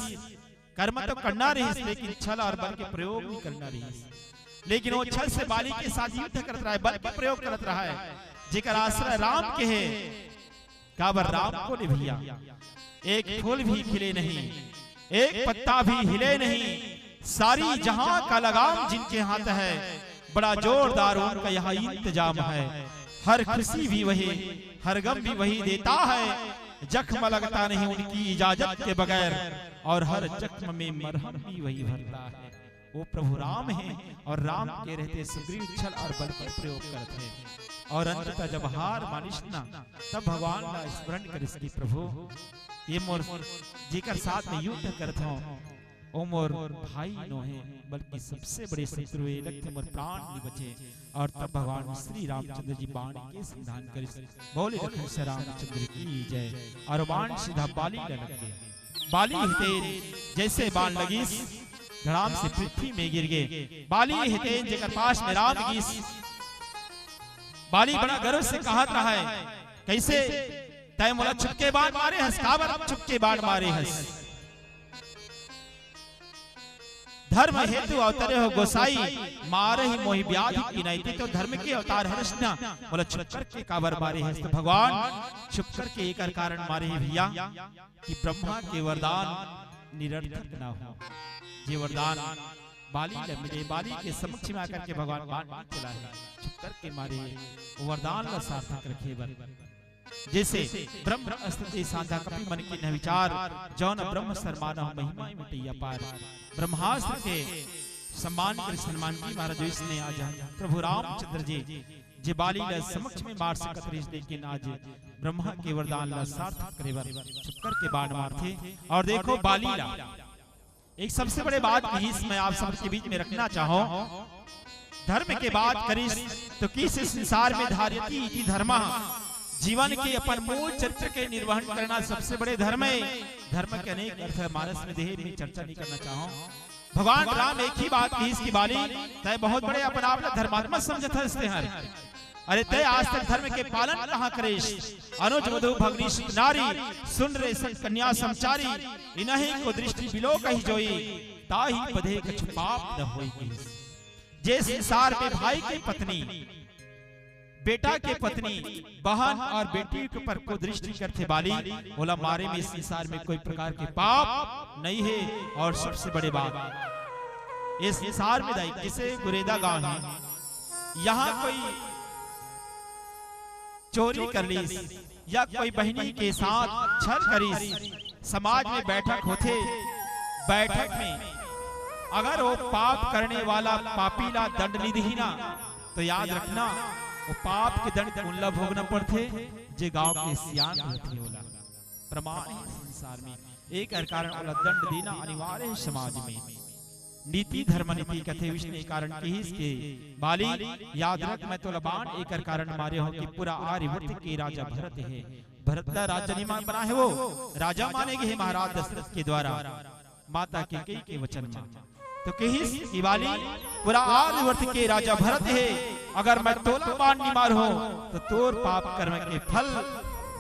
कर्म तो करना रही, लेकिन छल और बल के प्रयोग नहीं करना रही। लेकिन वो छल से बाली के साथ युद्ध करता रहा है, बल का प्रयोग करता रहा है। जेकर आश्रय राम के है काबर राम को ने भैया एक फूल भी खिले नहीं, एक पत्ता भी हिले नहीं, सारी जहां का लगाम जिनके हाथ है, बड़ा जोरदार उनका यहाँ इंतजाम है। हर खुशी भी वही, हर गम भी वही देता है, जख्म लगता नहीं उनकी इजाजत के बगैर, और हर जख्म में मरहम भी वही भरता है। वो प्रभु राम हैं और राम के रहते सुग्रीव छल और बल का प्रयोग करते हैं। और अंततः जब हार मानिश ना, तब भगवान का स्मरण कर इसकी प्रभु ये मोर जीकर साथ में युद्ध करता हूँ, ओ मोर भाई नो है, बल्कि सबसे बड़े शत्रु ये लगते मोर प्राण नहीं बचे। और तब भगवान श्री रामचंद्र जी बाण के संधान कर बोले लखन श्री रामचंद्र की जय। और बाण सीधा बाली लग गए। बाली हितेन जैसे बाण लगी धड़ाम से पृथ्वी में गिर गए। बाली हितेन जेकर पास में राम गीस। बाली बड़ा गर्व से कहत रहा है, कैसे तय मोला छुपके बाण मारे हस, काबर छुपके बाण मारे हस। धर्म हेतु अवतरे हो गोसाई, मारे ही मोहि व्याधि की नहीं। तो धर्म के अवतार हर्षना बोला छुप करके काबर मारे हैं। तो भगवान छुप करके एक कारण मारे हैं भैया कि ब्रह्मा के वरदान निरर्थक ना हो। ये वरदान बाली ने मिले, बाली के समक्ष में आकर के भगवान बाण चला है, छुप करके मारे वो वरदान का सार्थक रखे बर। जैसे ब्रह्म अस्ति सांधा कपि मन की न विचार, जौन ब्रह्म सरमाना महिमा मिटैया पार। ब्रह्मास्त्र के सम्मान कर सन्मान की महाराज इसने आज प्रभु रामचंद्र जी जे बाली ला समक्ष में मार सकत रही, लेकिन आज ब्रह्मा के वरदान ला सार्थक करे बर छुप करके बाण मारते। और देखो बाली ला एक सबसे बड़े बात की मैं आप सबके बीच में रखना चाहूं, धर्म के बात करिस तो किस संसार में धार्यति इति धर्मा, जीवन के अपन मूल चरित्र के निर्वहन करना सबसे बड़े धर्म है। धर्म के अनेक अर्थ है, मानस में देह में चर्चा नहीं करना चाहूं। भगवान राम एक ही बात की इसकी बाली तय बहुत बड़े अपन आप धर्मात्मा समझते हंसते हैं। अरे तय आज तक धर्म के पालन कहाँ करेश। अनुज वधु भगनी नारी सुन रे कन्या समचारी, इन्हीं को दृष्टि बिलो कही जोई, ताही पधे कछु पाप न होई। जे संसार में भाई की पत्नी, बेटा के पत्नी, बहन और बेटी के पर को दृष्टि करते बाली बोला मारे में संसार में कोई प्रकार के पाप नहीं है। और सबसे बड़े बात इस संसार में दाई जिसे गुरेदा गांव है, यहाँ कोई चोरी कर ली या कोई बहनी के साथ छल करी, समाज में बैठक होते, बैठक में अगर वो पाप करने वाला पापी ला दंड निधि ना, तो याद रखना वो पाप के दंड उल्ला भोगना पड़ते जे गांव के सियान होते होला। प्रमाण संसार में एक कारण वाला दंड देना अनिवार्य है समाज में। नीति धर्म नीति कथे विष्णु कारण की इसके बाली याद रख मैं तो लबान एक कारण मारे हो कि पूरा आर्यवर्त के राजा भरत है। भरत का राजा नहीं बना है, वो राजा मानेगे है महाराज दशरथ के द्वारा माता के वचन में। तो कही बाली पूरा आर्यवर्त के राजा भरत है, अगर मैं तोला बाण नहीं मार हो तो तोर पाप कर्म के फल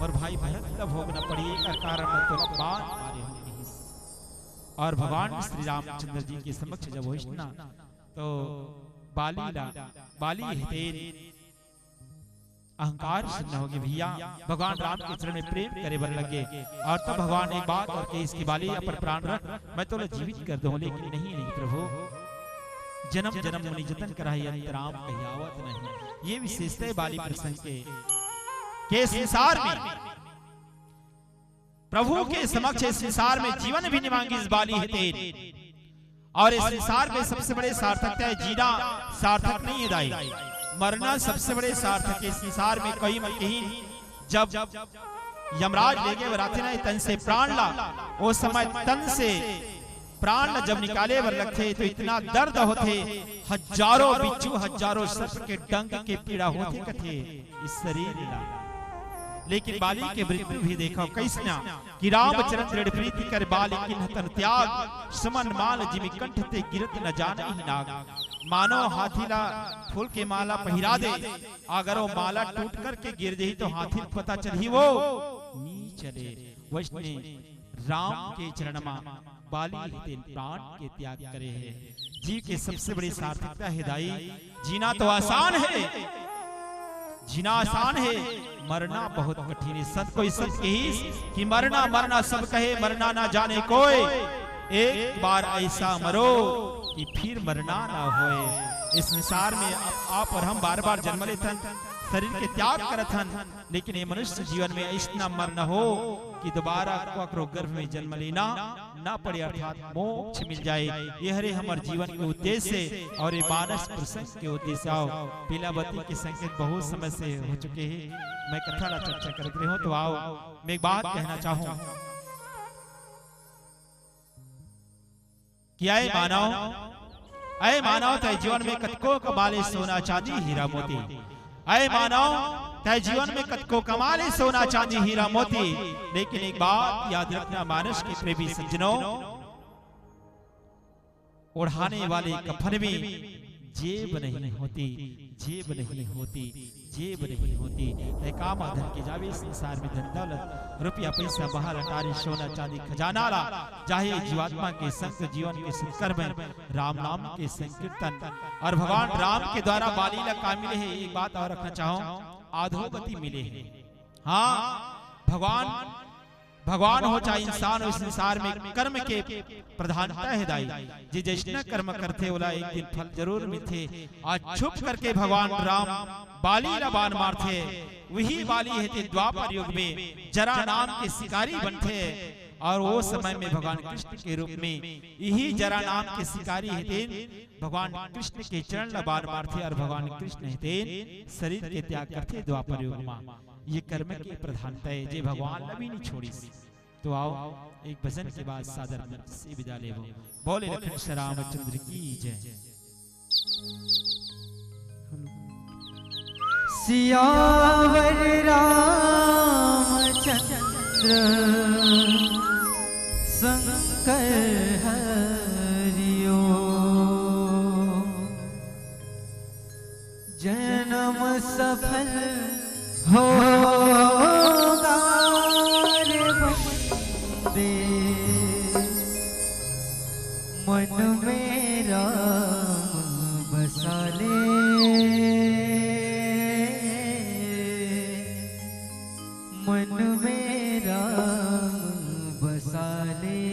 और भाई भरत भोगना पड़ी। एक कारण मैं तोला बाण मारे हो। और भगवान श्री रामचंद्र जी के समक्ष जब होइस ना, तो बाली हितेन अहंकार से न होगी भैया, भगवान राम के चरण में प्रेम करे बर लगे। और तब भगवान एक बात और के इसकी बाली पर प्राण रख मैं तो जीवित कर दूं, लेकिन नहीं प्रभु, जन्म जन्म मुनि जतन कराई अंतराम कहियावत नहीं। ये विशेषता बाली प्रसंग के संसार में प्रभु के समक्ष संसार में जीवन भी निमांगी इस बाली हितेन। और इस संसार में सबसे बड़े सार्थकता है, जीना सार्थक नहीं है दाई, मरना सबसे बड़े सार्थक है। संसार में कोई मत कहीं जब यमराज ले गए वराते ना तन से प्राण ला, वो समय तन से प्राण जब निकाले वर लगते तो इतना दर्द होते, हजारों बिच्छू हजारों सर्प के डंक के पीड़ा होते कथे इस शरीर ला। लेकिन बाली के मृत्यु भी देखो कैसना कि रामचरण दृढ़ प्रीति कर बाली किन्ह तन त्याग, समन माल जिमि कंठ ते गिरत न जाने ही नाग। मानो हाथीला फूल के माला पहिरा दे, अगर वो माला टूट कर के गिर जाही तो हाथी पता चली वो नी चले। वैष्णे राम के चरण में बाली हितेन प्राण के त्याग करे है। जीव के सबसे बड़ी सार्थकता है दाई, जीना तो आसान है, जीना आसान है, मरना बहुत कठिन है। सत कोई सत कही कि मरना मरना सब कहे, मरना ना जाने कोई, एक बार ऐसा मरो कि फिर मरना ना होए। इस संसार में आप और हम बार बार जन्म लेते हैं, शरीर के त्याग करत हन, लेकिन ये मनुष्य जीवन में इतना मर न हो कि दोबारा ककरो गर्भ में जन्म लेना ना पड़े, अर्थात मोक्ष मिल जाए। ये हरे हमारे जीवन के उद्देश्य और ये मानस प्रसंग के उद्देश्य। आओ पीलावती के संकेत बहुत समय से हो चुके हैं, मैं कथा ला चर्चा करते रहा हूं, तो आओ मैं एक बात कहना चाहूं कि आए मानव तय जीवन में कतको कमाले सोना चांदी हीरा मोती। आए मानव तय जीवन में कतको कमाले सोना चांदी हीरा मोती, लेकिन एक बात याद रखना मानस के प्रेमी सज्जनों, ओढ़ाने वाले कफन में जेब नहीं होती, जेब नहीं होती, जेब नहीं होती। काम आधर के जावे संसार में धन दौलत रुपया पैसा बहाल अटारी सोना चांदी खजाना ला, चाहे जीवात्मा के संग जीवन के संकर में राम नाम के संकीर्तन और भगवान राम के द्वारा बाली ला का मिले है। एक बात और रखना चाहूं, आधोगति मिले है। हाँ भगवान हो चाहे इंसान हो, संसार में कर्म के प्रधानता है दाई। जे जैसना कर्म करते ओला एक दिन फल जरूर मिलते। आज छुप करके भगवान राम बाली ला बाण मारते, वही बाली है द्वापर युग में जरा नाम के शिकारी बनते। और वो समय में भगवान कृष्ण के रूप में यही जरा नाम के शिकारी है भगवान कृष्ण के चरण ला बाण मारते, और भगवान कृष्ण है शरीर के त्याग करते द्वापर युग में। ये कर्म की प्रधानता है जे भगवान भी नहीं छोड़ी। तो आओ एक भजन के बाद सादर मंच से विदा ले बोले लखन श्री रामचंद्र की जय। सियावर रामचंद्र शंकर हरिओ, जन्म सफल होगा रे बंदे, मन में राम बसा ले, मन में राम बसा ले।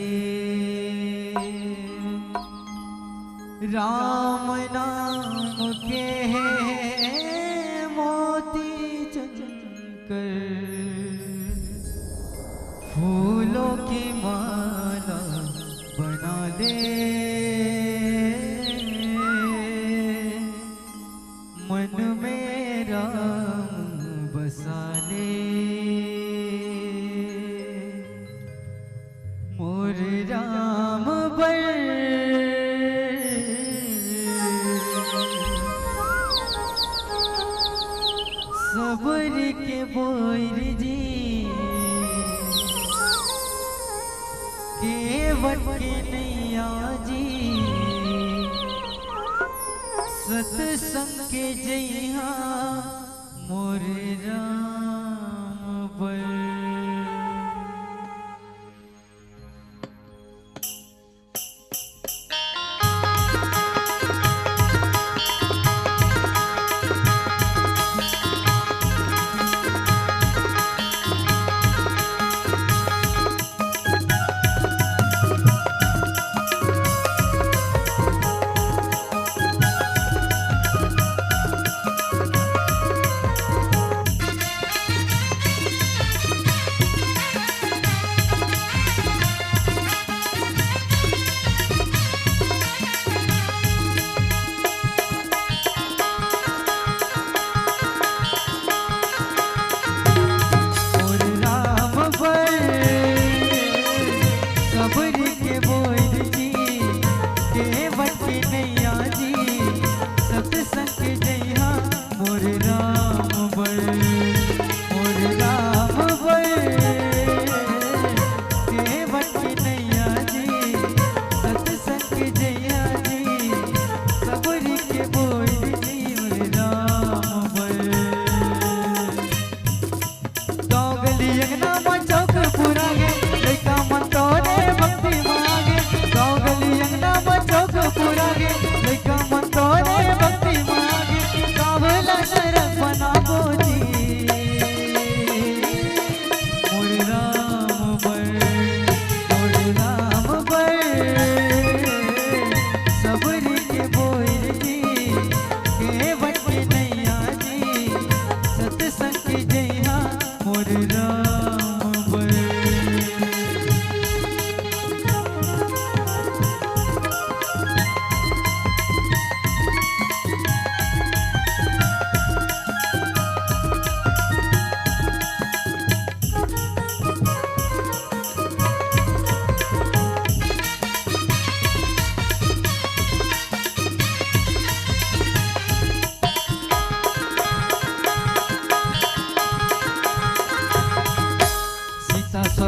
राम नाम के फूलों की माला बना ले, मन में राम बसा ले। मोर राम बर सबर के बोर जी, केवट के नैया जी, सतसंग के जइहा मोर राम बर।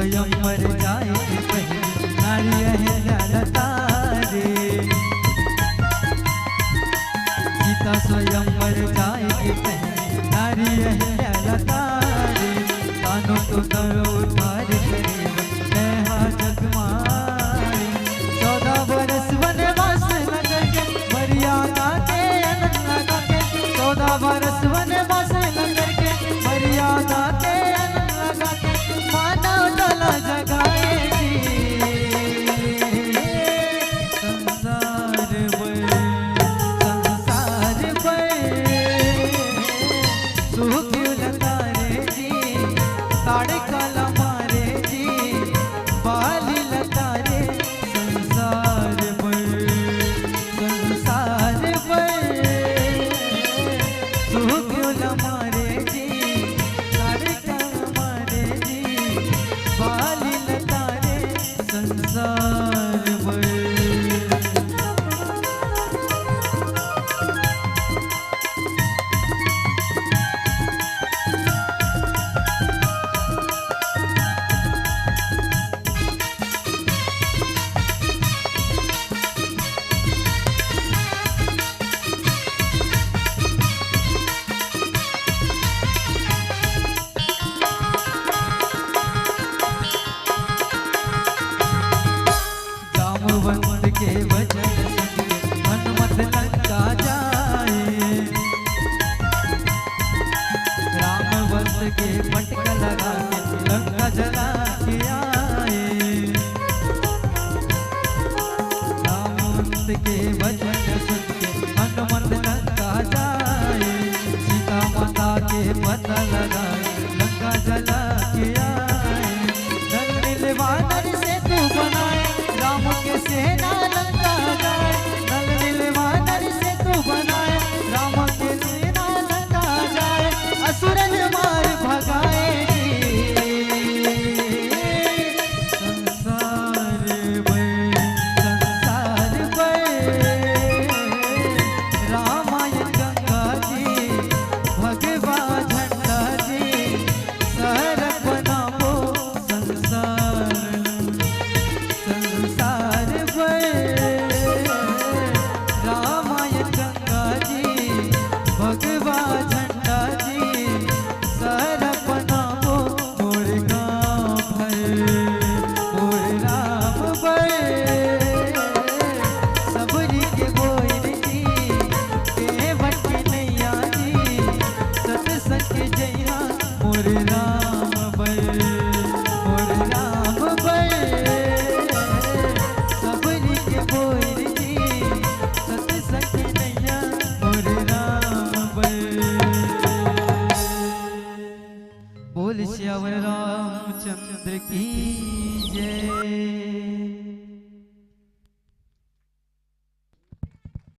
स्वयं मर जाएगी पहले नारी अहिल्या लता रे। सीता स्वयं मर जाएगी पहले नारी अहिल्या लता रे। कानों तो करो उधार करेब नेहा जगमारी। 14 बरस वनवास लगा के मर्यादा के अनंत लगा के 14 बरस वनवास लगा के मर्यादा के अनंत लगा के मानव डला जगाएगी। संसार पर सुख लतारे जी ताड़े काला मारे जी बाली लतारे। संसार पर सुख मारे जी ताड़े काला मारे जी बाली लतारे। संसार पर जामवंत के वचन सुन के मन मत लंका जाए। रामवंत के पटक लगा के लंका जला के आए। रामवंत के वचन सुन के मन मत लंका जाए। सीता माता के पता लगाए लंका जला के आए। नल नीलवानर से तू बनाए राम के सेना लंका जाए। नल नीलवानर से तू बनाए राम के सेना लंका जाए। असुरन मार भगाएगी। संसार पर रामायण गंगा जी भगवा झंडा जी सर बनाओ। संसार पर रामायण गंगा जी भगवा झंडा जी सर बनाओ। मोर गाँव भर मोर राम भर सबरी के बोल जी के बट नैया जी सत्संग के जैया। मोर राम भर मोर राम भर सबरी के बोल जी सत्संग के नैया। मोर राम भर बोल श्यावर रामचंद्र की जय।